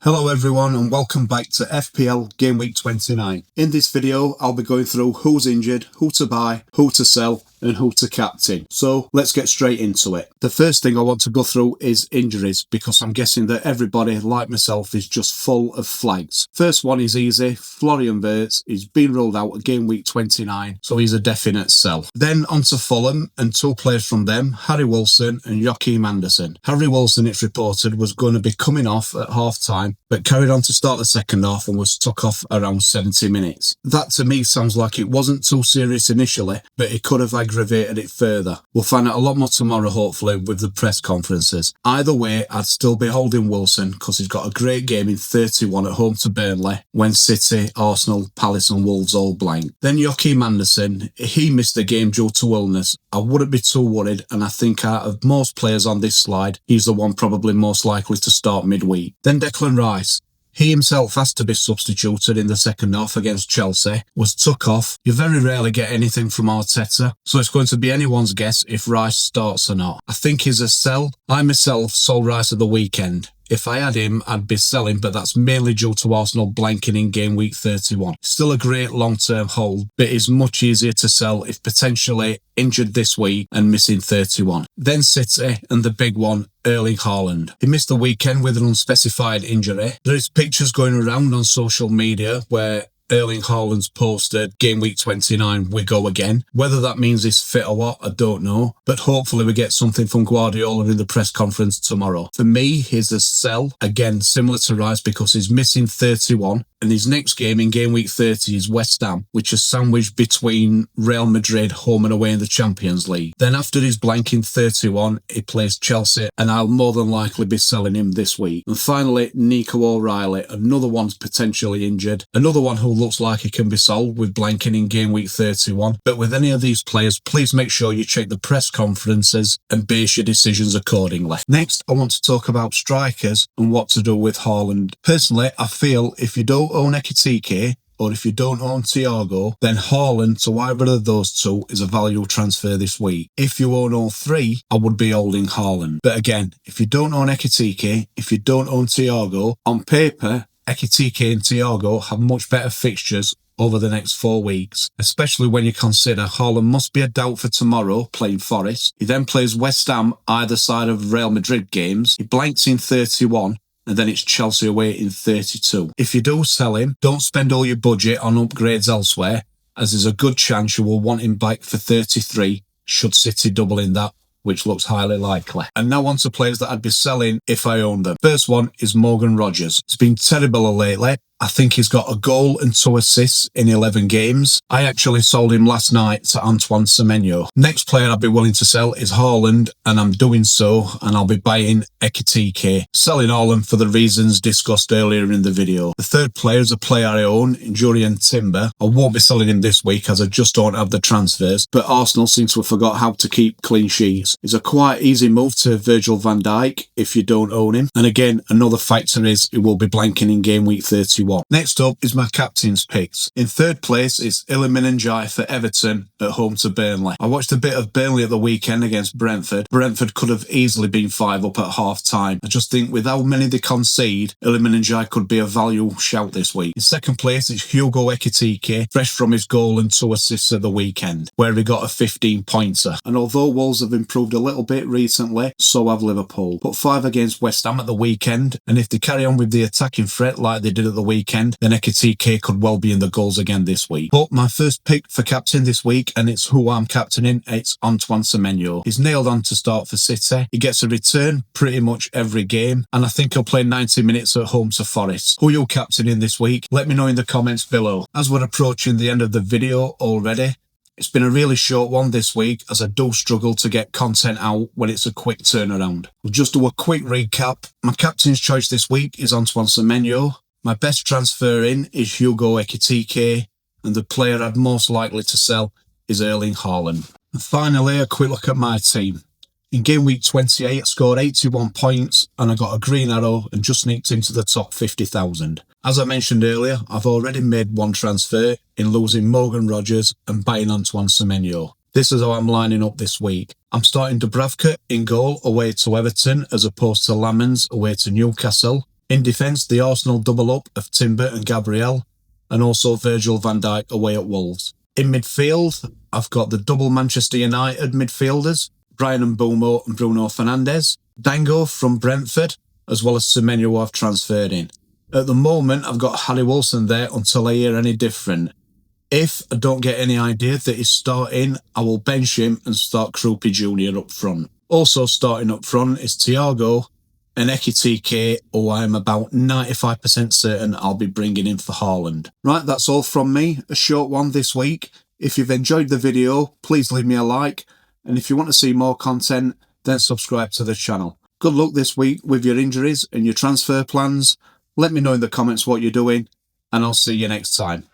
Hello everyone and welcome back to FPL Gameweek 29. In this video I'll be going through who's injured, who to buy, who to sell and who to captain. So let's get straight into it. The first thing I want to go through is injuries because I'm guessing that everybody like myself is just full of flags. First one is easy. Florian Wirtz is being rolled out at game week 29, so he's a definite sell. Then on to Fulham and two players from them, Harry Wilson and Joachim Andersen. Harry Wilson, it's reported, was going to be coming off at half time but carried on to start the second half and was took off around 70 minutes. That to me sounds like it wasn't too serious initially, but it could have aggravated it further. We'll find out a lot more tomorrow hopefully with the press conferences. Either way, I'd still be holding Wilson because he's got a great game in 31 at home to Burnley when City, Arsenal, Palace and Wolves all blank. Then Joachim Andersen, he missed the game due to illness. I wouldn't be too worried and I think out of most players on this slide, he's the one probably most likely to start midweek. Then Declan Rice. He himself has to be substituted in the second half against Chelsea, was took off. You very rarely get anything from Arteta, so it's going to be anyone's guess if Rice starts or not. I think he's a sell. I myself sold Rice at the weekend. If I had him, I'd be selling, but that's mainly due to Arsenal blanking in game week 31. Still a great long-term hold, but is much easier to sell if potentially injured this week and missing 31. Then City and the big one, Erling Haaland. He missed the weekend with an unspecified injury. There is pictures going around on social media where Erling Haaland's posted game week 29, we go again. Whether that means he's fit or what, I don't know. But hopefully we get something from Guardiola in the press conference tomorrow. For me, he's a sell. Again, similar to Rice because he's missing 31. And his next game in game week 30 is West Ham, which is sandwiched between Real Madrid home and away in the Champions League. Then after his blanking 31, he plays Chelsea and I'll more than likely be selling him this week. And finally, Nico O'Reilly, another one's potentially injured. Another one who looks like he can be sold with blanking in game week 31. But with any of these players, please make sure you check the press conferences and base your decisions accordingly. Next, I want to talk about strikers and what to do with Haaland. Personally, I feel if you don't own Ekitike, or if you don't own Thiago, then Haaland to either of those two is a value transfer this week. If you own all three, I would be holding Haaland. But again, if you don't own Ekitike, if you don't own Thiago, on paper, Ekitike and Thiago have much better fixtures over the next 4 weeks, especially when you consider Haaland must be a doubt for tomorrow playing Forest. He then plays West Ham either side of Real Madrid games. He blanks in 31. And then it's Chelsea away in 32. If you do sell him, don't spend all your budget on upgrades elsewhere, as there's a good chance you will want him back for 33 should City double in that, which looks highly likely. And now on to players that I'd be selling if I own them. First one is Morgan Rogers. It's been terrible lately. I think he's got a goal and 2 assists in 11 games. I actually sold him last night to Antoine Semenyo. Next player I'd be willing to sell is Haaland, and I'm doing so, and I'll be buying Ekitike. Selling Haaland for the reasons discussed earlier in the video. The third player is a player I own, Jurriën Timber. I won't be selling him this week as I just don't have the transfers, but Arsenal seem to have forgot how to keep clean sheets. It's a quite easy move to Virgil van Dijk if you don't own him. And again, another factor is he will be blanking in game week 31. Next up is my captain's picks. In third place is Iliman Ndiaye for Everton at home to Burnley. I watched a bit of Burnley at the weekend against Brentford. Brentford could have easily been 5 up at half time. I just think with how many they concede, Iliman Ndiaye could be a value shout this week. In second place is Hugo Ekitike, fresh from his goal and 2 assists at the weekend, where he got a 15-pointer. And although Wolves have improved a little bit recently, so have Liverpool. Put 5 against West Ham at the weekend, and if they carry on with the attacking threat like they did at the weekend, then Ekitike could well be in the goals again this week. But my first pick for captain this week, and it's who I'm captaining, it's Antoine Semenyo. He's nailed on to start for City. He gets a return pretty much every game, and I think he'll play 90 minutes at home to Forest. Who are you captaining this week? Let me know in the comments below. As we're approaching the end of the video already, it's been a really short one this week as I do struggle to get content out when it's a quick turnaround. We'll just do a quick recap. My captain's choice this week is Antoine Semenyo. My best transfer in is Hugo Ekitike, and the player I'd most likely to sell is Erling Haaland. And finally, a quick look at my team. In game week 28, I scored 81 points and I got a green arrow and just sneaked into the top 50,000. As I mentioned earlier, I've already made one transfer in losing Morgan Rogers and buying Antoine Semenyo. This is how I'm lining up this week. I'm starting Dubravka in goal away to Everton as opposed to Lamens away to Newcastle. In defence, the Arsenal double up of Timber and Gabriel, and also Virgil van Dijk away at Wolves. In midfield, I've got the double Manchester United midfielders, Brian Mbeumo and Bruno Fernandes, Dango from Brentford, as well as Semenyo who I've transferred in. At the moment, I've got Harry Wilson there until I hear any different. If I don't get any idea that he's starting, I will bench him and start Krupi Jr. up front. Also starting up front is Thiago and Ekitike, who I'm about 95% certain I'll be bringing in for Haaland. Right, that's all from me, a short one this week. If you've enjoyed the video, please leave me a like, and if you want to see more content, then subscribe to the channel. Good luck this week with your injuries and your transfer plans. Let me know in the comments what you're doing, and I'll see you next time.